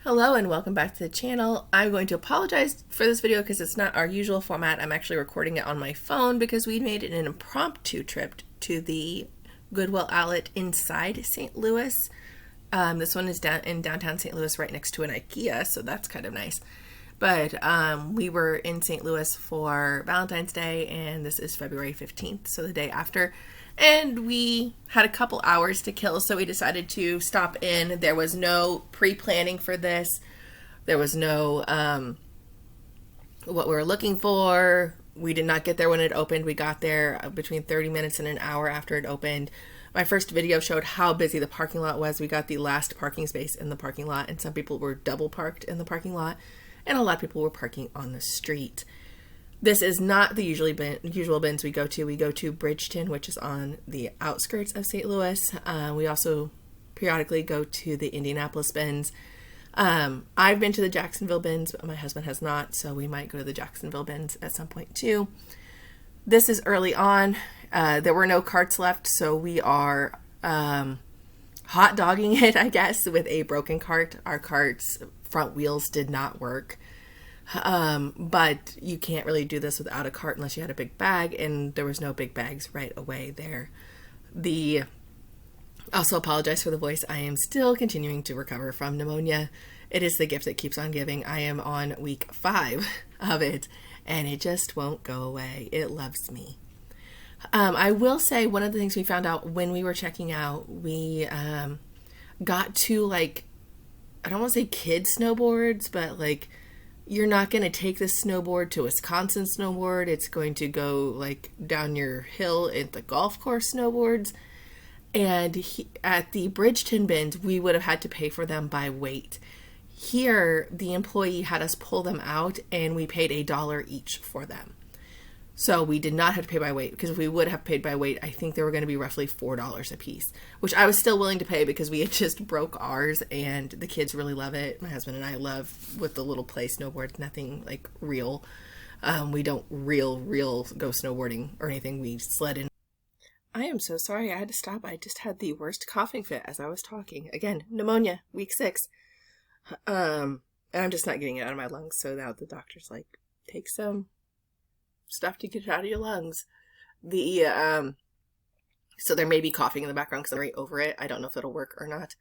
Hello and welcome back to the channel. I'm going to apologize for this video because it's not our usual format. I'm actually recording it on my phone because we made an impromptu trip to the Goodwill Outlet inside St. Louis. This one is down in downtown St. Louis right next to an IKEA, so that's kind of nice. But we were in St. Louis for Valentine's Day, and this is February 15th, so the day after. And we had a couple hours to kill, so we decided to stop in. There was no pre-planning for this. There was no what we were looking for. We did not get there when it opened. We got there between 30 minutes and an hour after it opened. My first video showed how busy the parking lot was. We got the last parking space in the parking lot, and some people were double parked in the parking lot, and a lot of people were parking on the street. This is not the usual bins we go to. We go to Bridgeton, which is on the outskirts of St. Louis. We also periodically go to the Indianapolis bins. I've been to the Jacksonville bins, but my husband has not, so we might go to the Jacksonville bins at some point too. This is early on. There were no carts left, so we are hot dogging it, I guess, with a broken cart. Our cart's front wheels did not work. But you can't really do this without a cart unless you had a big bag, and there was no big bags right away there. Also apologize for the voice. I am still continuing to recover from pneumonia. It is the gift that keeps on giving. I am on week 5 of it, and it just won't go away. It loves me. I will say one of the things we found out when we were checking out, we got to, like, I don't want to say kid snowboards, but like, you're not going to take this snowboard to Wisconsin snowboard. It's going to go like down your hill at the golf course snowboards. And at the Bridgeton bins, we would have had to pay for them by weight. Here, the employee had us pull them out, and we paid $1 each for them. So we did not have to pay by weight, because if we would have paid by weight, I think they were going to be roughly $4 a piece, which I was still willing to pay because we had just broke ours, and the kids really love it. My husband and I love with the little play snowboards, nothing like real. We don't real go snowboarding or anything. We sled in. I am so sorry I had to stop. I just had the worst coughing fit as I was talking. Again, pneumonia, week 6. And I'm just not getting it out of my lungs, so now the doctor's like, take some stuff to get it out of your lungs. So there may be coughing in the background because I'm right over it. I don't know if it'll work or not.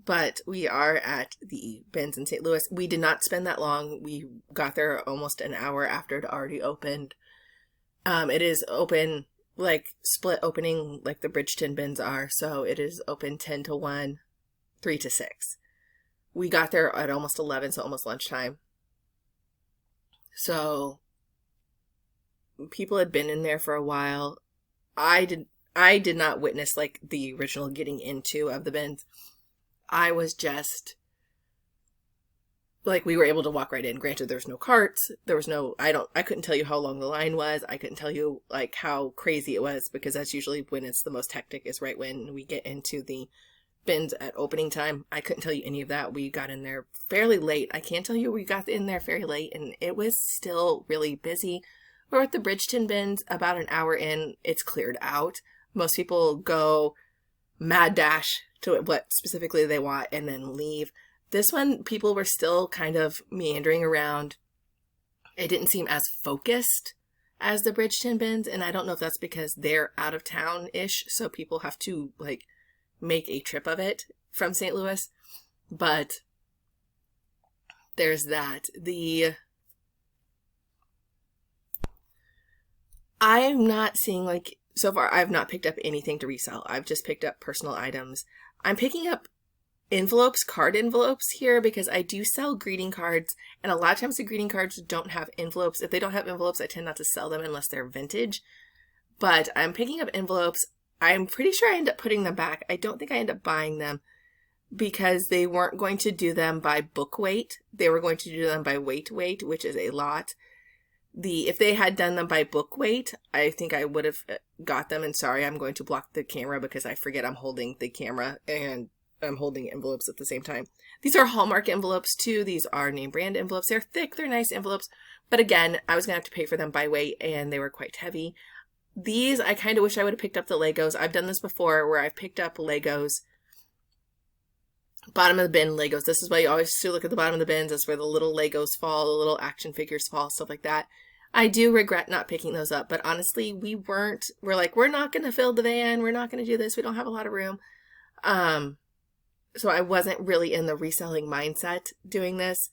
But we are at the bins in St. Louis. We did not spend that long. We got there almost an hour after it already opened. It is open, like split opening, like the Bridgeton bins are. So it is open 10 to 1, 3 to 6. We got there at almost 11, so almost lunchtime. So people had been in there for a while. I did not witness like the original getting into of the bins. I was just like, we were able to walk right in. Granted, there's no carts. There was no, I couldn't tell you how long the line was. I couldn't tell you like how crazy it was, because that's usually when it's the most hectic, is right when we get into the bins at opening time. I couldn't tell you any of that. We got in there fairly late. I can't tell you we got in there fairly late, and it was still really busy. We're at the Bridgeton bins. About an hour in, it's cleared out. Most people go mad dash to what specifically they want and then leave. This one, people were still kind of meandering around. It didn't seem as focused as the Bridgeton bins, and I don't know if that's because they're out of town-ish, so people have to like make a trip of it from St. Louis. But there's that. I'm not seeing, like, so far I've not picked up anything to resell. I've just picked up personal items. I'm picking up envelopes, card envelopes here, because I do sell greeting cards, and a lot of times the greeting cards don't have envelopes. If they don't have envelopes, I tend not to sell them unless they're vintage. But I'm picking up envelopes. I'm pretty sure I end up putting them back. I don't think I end up buying them, because they weren't going to do them by book weight. They were going to do them by weight, which is a lot. If they had done them by book weight, I think I would have got them. And sorry, I'm going to block the camera because I forget I'm holding the camera and I'm holding envelopes at the same time. These are Hallmark envelopes too. These are name brand envelopes. They're thick, they're nice envelopes. But again, I was going to have to pay for them by weight, and they were quite heavy. These, I kind of wish I would have picked up the Legos. I've done this before where I've picked up Legos Bottom of the bin Legos. This is why you always should look at the bottom of the bins. That's where the little Legos fall, the little action figures fall, stuff like that. I do regret not picking those up, but honestly, we're like, we're not going to fill the van. We're not going to do this. We don't have a lot of room. So I wasn't really in the reselling mindset doing this.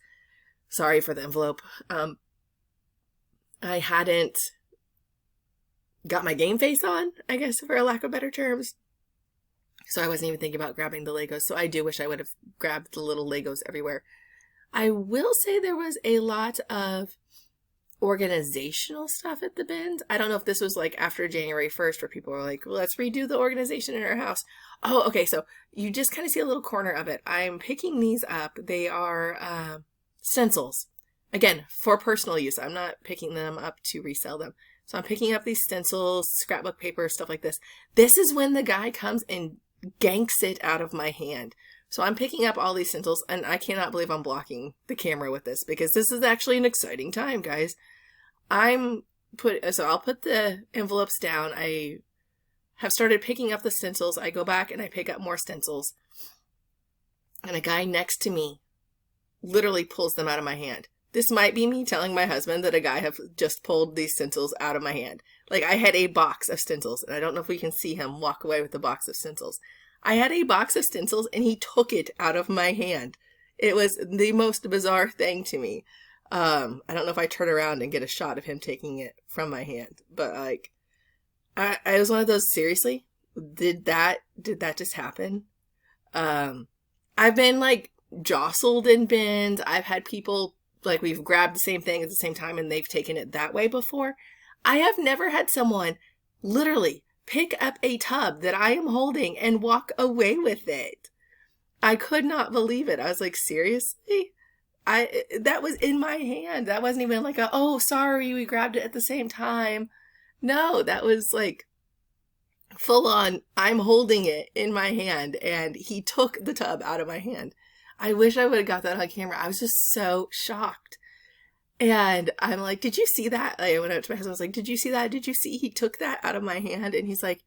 Sorry for the envelope. I hadn't got my game face on, I guess, for a lack of better terms. So I wasn't even thinking about grabbing the Legos. So I do wish I would have grabbed the little Legos everywhere. I will say there was a lot of organizational stuff at the bins. I don't know if this was like after January 1st where people were like, well, let's redo the organization in our house. Oh, okay. So you just kind of see a little corner of it. I'm picking these up. They are stencils. Again, for personal use. I'm not picking them up to resell them. So I'm picking up these stencils, scrapbook paper, stuff like this. This is when the guy comes and ganks it out of my hand. So I'm picking up all these stencils, and I cannot believe I'm blocking the camera with this because this is actually an exciting time, guys. So I'll put the envelopes down. I have started picking up the stencils. I go back and I pick up more stencils. And a guy next to me literally pulls them out of my hand. This might be me telling my husband that a guy have just pulled these stencils out of my hand. Like, I had a box of stencils, and I don't know if we can see him walk away with the box of stencils. I had a box of stencils, and he took it out of my hand. It was the most bizarre thing to me. I don't know if I turn around and get a shot of him taking it from my hand, but like, I was one of those, seriously? Did that just happen? I've been like jostled in bins. I've had people, like, we've grabbed the same thing at the same time and they've taken it that way before. I have never had someone literally pick up a tub that I am holding and walk away with it. I could not believe it. I was like, seriously? That was in my hand. That wasn't even like oh, sorry, we grabbed it at the same time. No, that was like full on, I'm holding it in my hand and he took the tub out of my hand. I wish I would have got that on camera. I was just so shocked. And I'm like, did you see that? I went up to my husband. I was like, did you see that? Did you see he took that out of my hand? And he's like,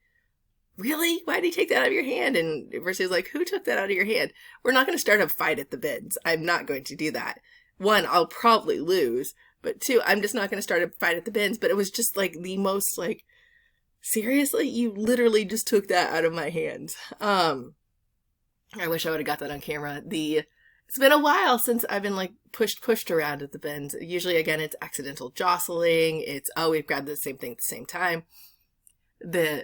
really? Why did he take that out of your hand? And Versus like, who took that out of your hand? We're not going to start a fight at the bins. I'm not going to do that. One, I'll probably lose. But two, I'm just not going to start a fight at the bins. But it was just like the most like, seriously? You literally just took that out of my hands. I wish I would have got that on camera. It's been a while since I've been like pushed around at the bins. Usually, again, it's accidental jostling. It's, oh, we've grabbed the same thing at the same time.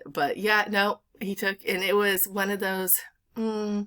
But yeah, no, he took, and it was one of those, I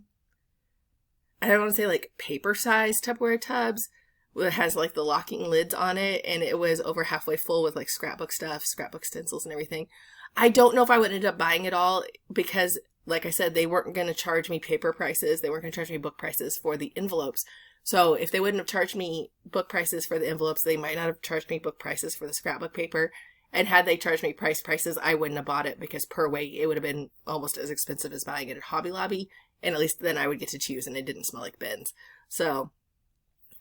don't want to say like paper-sized Tupperware tubs. It has like the locking lids on it, and it was over halfway full with like scrapbook stuff, scrapbook stencils and everything. I don't know if I would end up buying it all because, like I said, they weren't going to charge me paper prices. They weren't going to charge me book prices for the envelopes. So if they wouldn't have charged me book prices for the envelopes, they might not have charged me book prices for the scrapbook paper. And had they charged me prices, I wouldn't have bought it because per weight, it would have been almost as expensive as buying it at Hobby Lobby. And at least then I would get to choose and it didn't smell like bins. So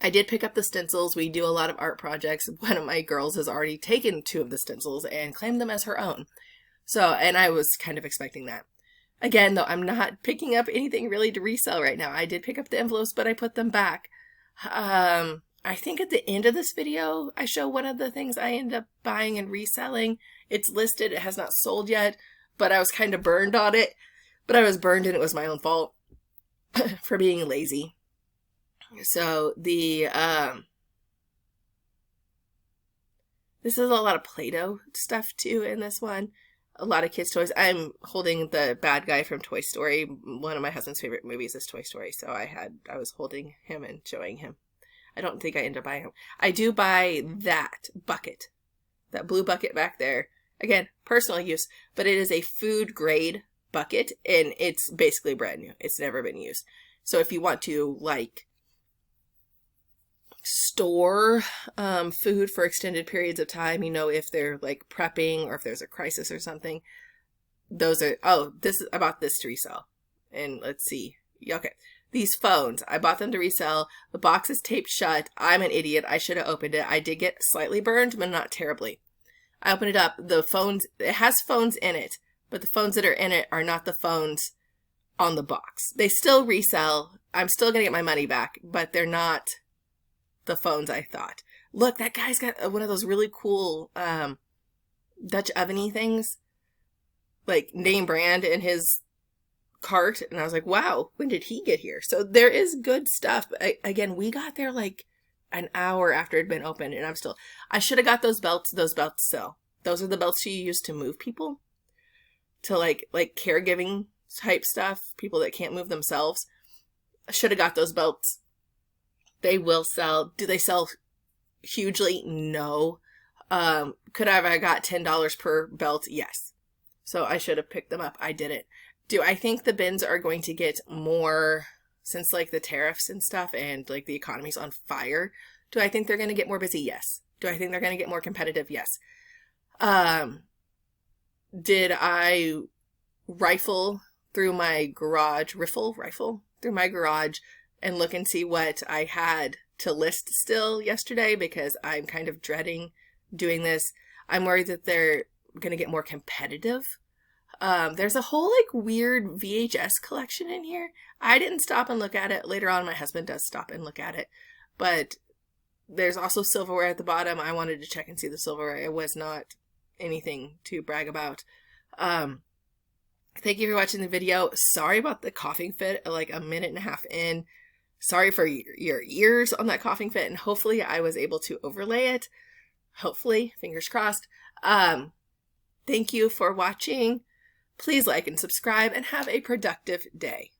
I did pick up the stencils. We do a lot of art projects. One of my girls has already taken 2 of the stencils and claimed them as her own. So, and I was kind of expecting that. Again, though, I'm not picking up anything really to resell right now. I did pick up the envelopes, but I put them back. I think at the end of this video, I show one of the things I end up buying and reselling. It's listed. It has not sold yet, but I was kind of burned on it. But I was burned and it was my own fault for being lazy. So this is a lot of Play-Doh stuff too in this one. A lot of kids' toys. I'm holding the bad guy from Toy Story. One of my husband's favorite movies is Toy Story, so I was holding him and showing him. I don't think I end up buying him. I do buy that bucket, that blue bucket back there. Again, personal use, but it is a food grade bucket, and it's basically brand new. It's never been used. So if you want to like store food for extended periods of time, you know, if they're like prepping or if there's a crisis or something, those are, I bought this to resell. And let's see. Okay. These phones, I bought them to resell. The box is taped shut. I'm an idiot. I should have opened it. I did get slightly burned, but not terribly. I opened it up. The phones, it has phones in it, but the phones that are in it are not the phones on the box. They still resell. I'm still going to get my money back, but they're not the phones I thought. Look, that guy's got one of those really cool Dutch oven-y things, like name brand in his cart. And I was like, wow, when did he get here? So there is good stuff. Again, we got there like an hour after it had been open, and I should have got those belts. Those belts sell. Those are the belts you use to move people, to like caregiving type stuff, people that can't move themselves. I should have got those belts. They will sell. Do they sell hugely? No. Could I have got $10 per belt? Yes. So I should have picked them up. I didn't. Do I think the bins are going to get more, since like the tariffs and stuff and like the economy's on fire? Do I think they're going to get more busy? Yes. Do I think they're going to get more competitive? Yes. Did I rifle through my garage and look and see what I had to list still yesterday, because I'm kind of dreading doing this. I'm worried that they're going to get more competitive. There's a whole like weird VHS collection in here. I didn't stop and look at it. Later on, my husband does stop and look at it. But there's also silverware at the bottom. I wanted to check and see the silverware. It was not anything to brag about. Thank you for watching the video. Sorry about the coughing fit like a minute and a half in. Sorry for your ears on that coughing fit, and hopefully I was able to overlay it. Hopefully, fingers crossed. Thank you for watching. Please like and subscribe and have a productive day.